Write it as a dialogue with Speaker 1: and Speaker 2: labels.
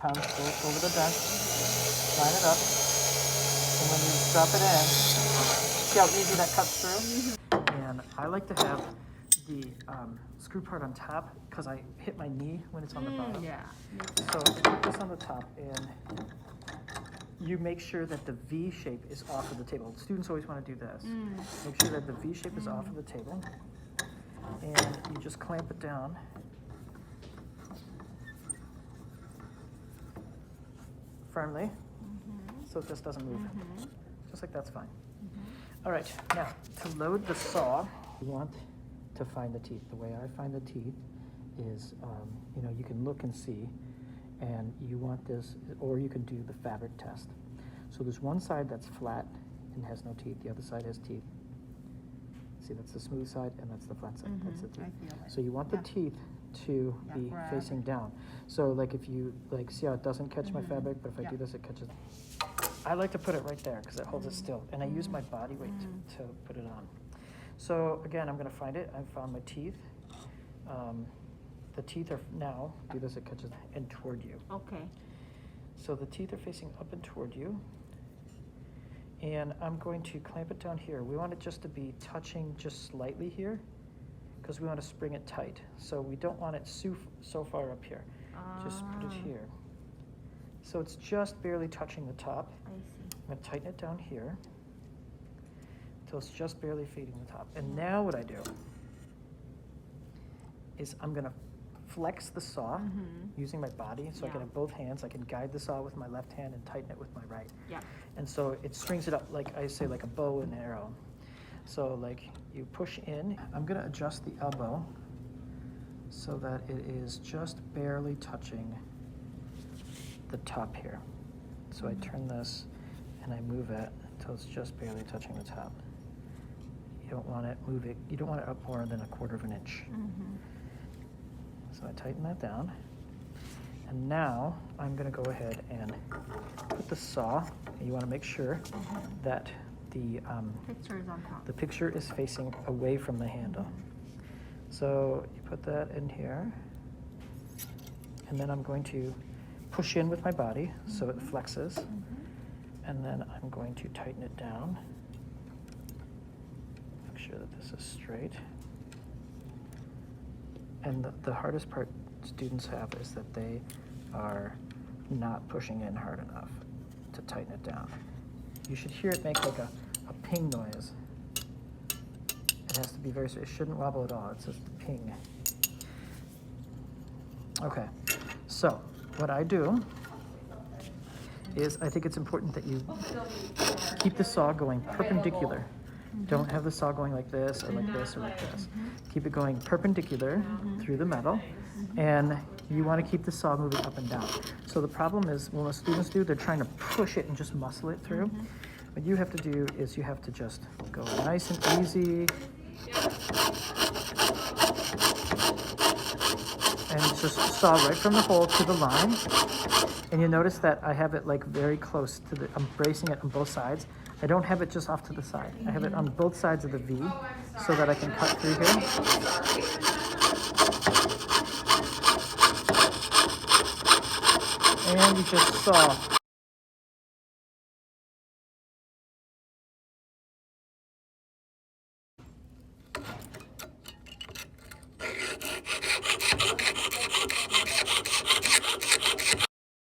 Speaker 1: come go over the bench, line it up, and when you drop it in, see how easy that cuts through? And I like to have the screw part on top because I hit my knee when it's on the bottom.
Speaker 2: Yeah.
Speaker 1: So put this on the top, and you make sure that the V shape is off of the table. Students always want to do this. Make sure that the V shape is off of the table, and you just clamp it down. Firmly, so it just doesn't move. Just like that's fine. All right, now to load the saw, you want to find the teeth. The way I find the teeth is, you can look and see, and you want this, or you can do the fabric test. So there's one side that's flat and has no teeth. The other side has teeth. See, that's the smooth side, and that's the flat side. That's the teeth.
Speaker 2: I feel it.
Speaker 1: So you want the teeth to be facing down. So like if you, see how it doesn't catch my fabric, but if I do this, it catches. I like to put it right there because it holds it still, and I use my body weight to put it on. So again, I'm gonna find it. I found my teeth. The teeth are now, do this, it catches, and toward you.
Speaker 2: Okay.
Speaker 1: So the teeth are facing up and toward you. And I'm going to clamp it down here. We want it just to be touching just slightly here because we want to spring it tight. So we don't want it so far up here. Just put it here. So it's just barely touching the top.
Speaker 2: I see.
Speaker 1: I'm going to tighten it down here until it's just barely feeding the top. And now what I do is I'm going to flex the saw using my body, so I can have both hands. I can guide the saw with my left hand and tighten it with my right.
Speaker 2: Yeah.
Speaker 1: And so it strings it up, like I say, like a bow and arrow. So like you push in. I'm gonna adjust the elbow so that it is just barely touching the top here. So I turn this and I move it until it's just barely touching the top. You don't want it you don't want it up more than 1/4 of an inch. So I tighten that down. And now I'm gonna go ahead and put the saw, and you wanna make sure that the
Speaker 2: Picture is on top.
Speaker 1: the picture is facing away from the handle. So you put that in here, and then I'm going to push in with my body so it flexes, and then I'm going to tighten it down. Make sure that this is straight. And the hardest part students have is that they are not pushing in hard enough to tighten it down. You should hear it make like a ping noise. It has to be very, it shouldn't wobble at all. It's just a ping. Okay, so what I do is I think it's important that you keep the saw going perpendicular. Don't have the saw going like this or like this or like this. Keep it going perpendicular through the metal, and you want to keep the saw moving up and down. So the problem is when students do, they're trying to push it and just muscle it through. What you have to do is you have to just go nice and easy, and just saw right from the hole to the line. And you notice that I have it like very close to the, I'm bracing it on both sides. I don't have it just off to the side. I have it on both sides of the V so that I can cut through here. And you just saw